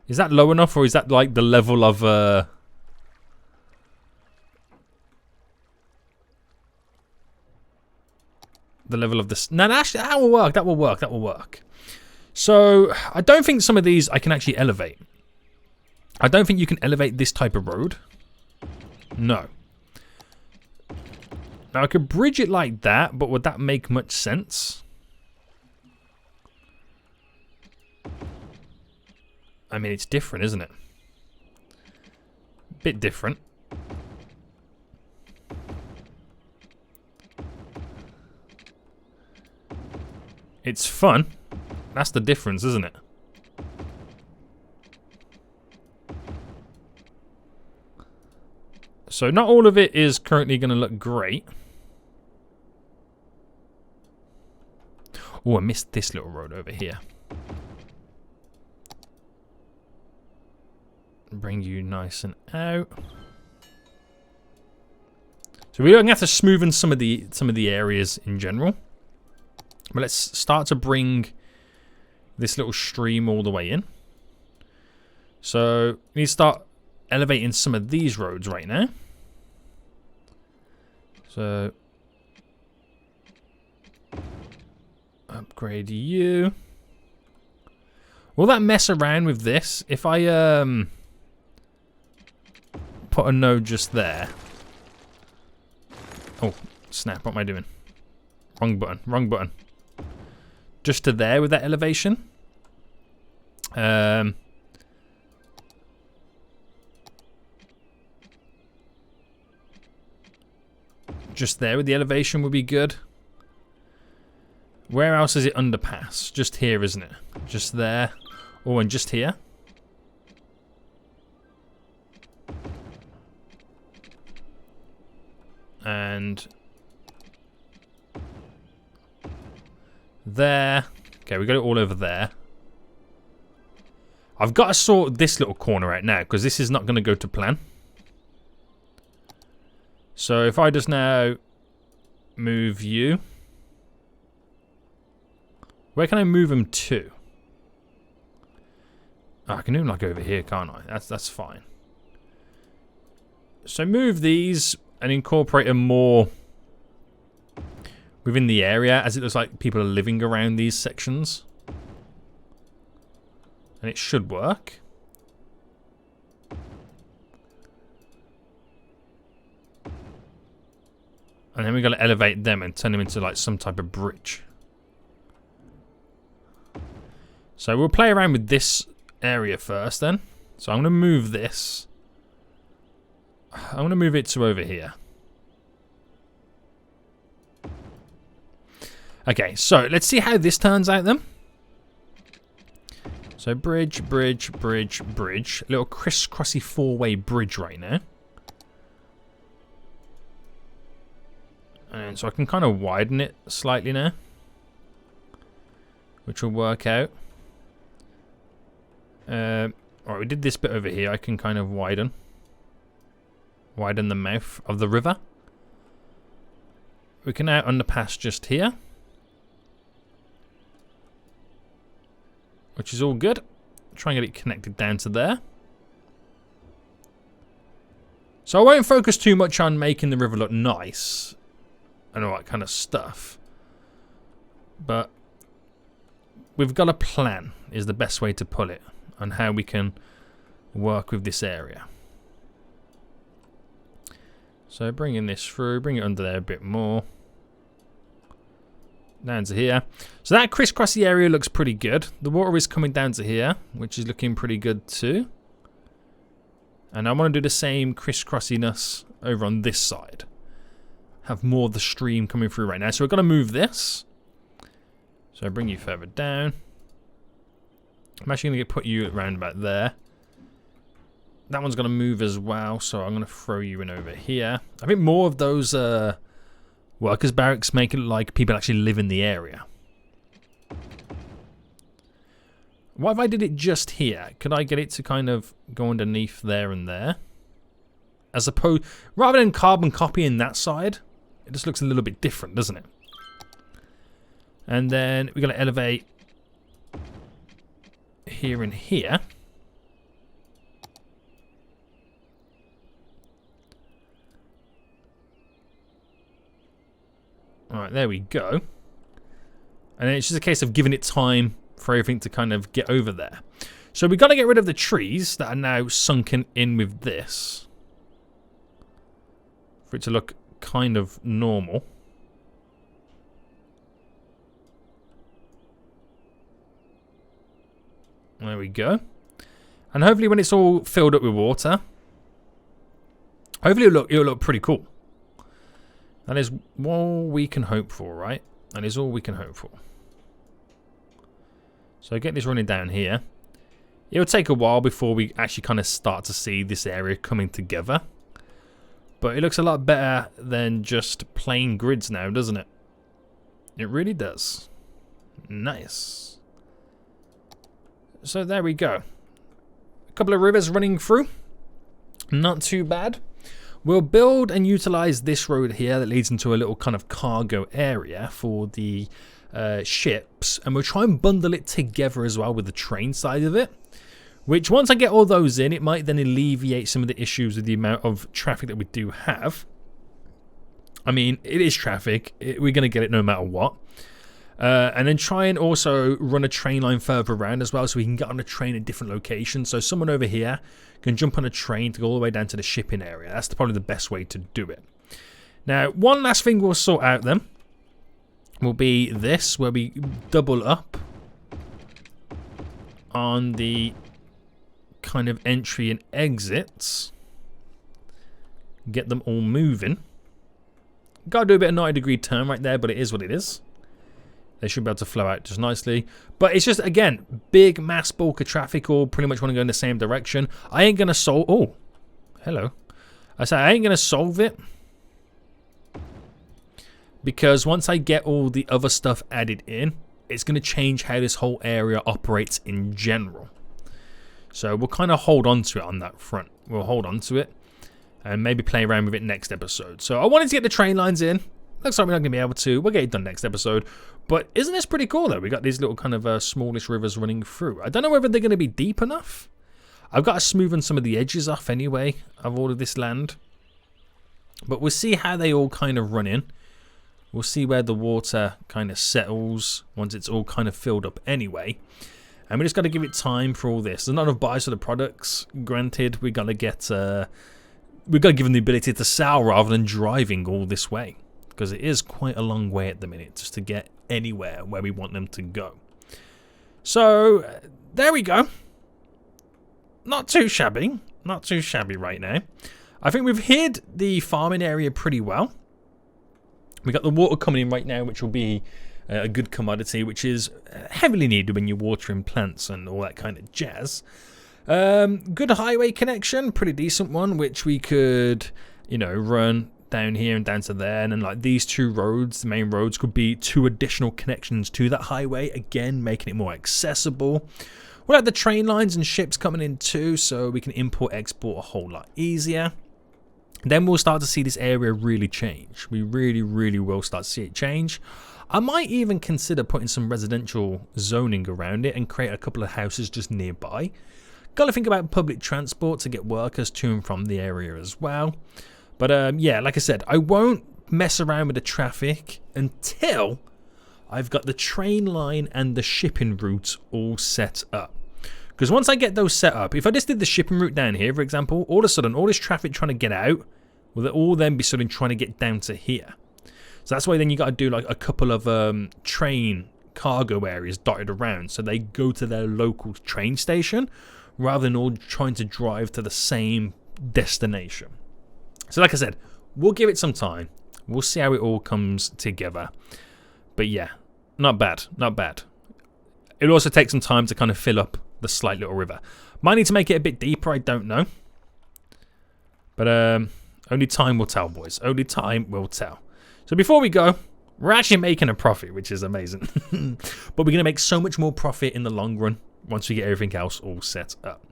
Is that low enough, or is that like the level of the level of this? No, actually, that will work. That will work. That will work. So I don't think some of these I can actually elevate. I don't think you can elevate this type of road. No. Now I could bridge it like that, but would that make much sense? I mean, it's different, isn't it? Bit different. It's fun. That's the difference, isn't it? So not all of it is currently going to look great. Oh, I missed this little road over here. Bring you nice and out. So we're going to have to smoothen some of the areas in general. But let's start to bring this little stream all the way in. So we need to start elevating some of these roads right now. So upgrade you. Will that mess around with this? If I put a node just there. Oh, snap, what am I doing? Wrong button, wrong button. Just to there with that elevation. Just there with the elevation would be good. Where else is it underpass? Just here, isn't it? Just there. Oh, and just here. And there. Okay, we got it all over there. I've got to sort this little corner out now because this is not going to go to plan. So if I just now move you. Where can I move them to? Oh, I can move them like over here, can't I? That's fine. So move these and incorporate them more within the area, as it looks like people are living around these sections. And it should work. And then we've got to elevate them and turn them into like some type of bridge. So we'll play around with this area first then. So I'm going to move this. I'm going to move it to over here. Okay, so let's see how this turns out then. So bridge, bridge, bridge, bridge. A little crisscrossy four-way bridge right now. And so I can kind of widen it slightly now, which will work out. Alright, we did this bit over here. I can kind of widen the mouth of the river. We can now underpass just here, which is all good. Try and get it connected down to there. So I won't focus too much on making the river look nice and all that kind of stuff, but we've got a plan, is the best way to put it, on how we can work with this area. So bringing this through, bring it under there a bit more. Down to here. So that crisscrossy area looks pretty good. The water is coming down to here, which is looking pretty good too. And I want to do the same crisscrossiness over on this side. Have more of the stream coming through right now. So we're going to move this. So I bring you further down. I'm actually going to put you around about there. That one's going to move as well, so I'm going to throw you in over here. I think more of those workers' barracks make it like people actually live in the area. What if I did it just here? Could I get it to kind of go underneath there and there? As opposed, rather than carbon copying that side, it just looks a little bit different, doesn't it? And then we're going to elevate here and here. Alright, there we go. And then it's just a case of giving it time for everything to kind of get over there. So we've got to get rid of the trees that are now sunken in with this, for it to look kind of normal. There we go. And hopefully when it's all filled up with water, hopefully it'll look pretty cool. That is all we can hope for, right? That is all we can hope for. So get this running down here. It'll take a while before we actually kind of start to see this area coming together. But it looks a lot better than just plain grids now, doesn't it? It really does. Nice. So there we go. A couple of rivers running through. Not too bad. We'll build and utilize this road here that leads into a little kind of cargo area for the ships. And we'll try and bundle it together as well with the train side of it. Which, once I get all those in, it might then alleviate some of the issues with the amount of traffic that we do have. I mean, it is traffic. We're going to get it no matter what. And then try and also run a train line further around as well, so we can get on a train at different locations. So someone over here can jump on a train to go all the way down to the shipping area. That's probably the best way to do it. Now, one last thing we'll sort out then will be this, where we double up on the kind of entry and exits. Get them all moving. Gotta do a bit of 90-degree turn right there, but it is what it is. They should be able to flow out just nicely. But it's just, again, big mass bulk of traffic all pretty much want to go in the same direction. I ain't going to solve... Oh, hello. I say I ain't going to solve it, because once I get all the other stuff added in, it's going to change how this whole area operates in general. So we'll kind of hold on to it on that front. We'll hold on to it and maybe play around with it next episode. So I wanted to get the train lines in. Looks like we're not going to be able to. We'll get it done next episode. But isn't this pretty cool, though? We got these little kind of smallish rivers running through. I don't know whether they're going to be deep enough. I've got to smoothen some of the edges off anyway of all of this land. But we'll see how they all kind of run in. We'll see where the water kind of settles once it's all kind of filled up anyway. And we just got to give it time for all this. There's not enough buys for the products. Granted, we got to get... we've got to give them the ability to sell rather than driving all this way. Because it is quite a long way at the minute just to get anywhere where we want them to go. So, there we go. Not too shabby. Not too shabby right now. I think we've hid the farming area pretty well. We got the water coming in right now, which will be a good commodity, which is heavily needed when you're watering plants and all that kind of jazz. Good highway connection, pretty decent one, which we could, you know, run down here and down to there, and then like these two roads, the main roads, could be 2 additional connections to that highway, again making it more accessible. We'll have the train lines and ships coming in too, so we can import export a whole lot easier. Then we'll start to see this area really change. We really will start to see it change. I might even consider putting some residential zoning around it and create a couple of houses just nearby. Gotta think about public transport to get workers to and from the area as well. But yeah, like I said, I won't mess around with the traffic until I've got the train line and the shipping route all set up. Because once I get those set up, if I just did the shipping route down here, for example, all of a sudden, all this traffic trying to get out, will it all then be suddenly trying to get down to here? So that's why then you got to do like a couple of train cargo areas dotted around, so they go to their local train station rather than all trying to drive to the same destination. So like I said, we'll give it some time. We'll see how it all comes together. But yeah, not bad, not bad. It'll also take some time to kind of fill up the slight little river. Might need to make it a bit deeper, I don't know. But only time will tell, boys. Only time will tell. So before we go, we're actually making a profit, which is amazing. But we're going to make so much more profit in the long run once we get everything else all set up.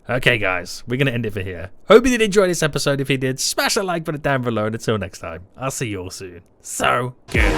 Okay, guys, we're going to end it for here. Hope you did enjoy this episode. If you did, smash that like button down below. And until next time, I'll see you all soon. So good.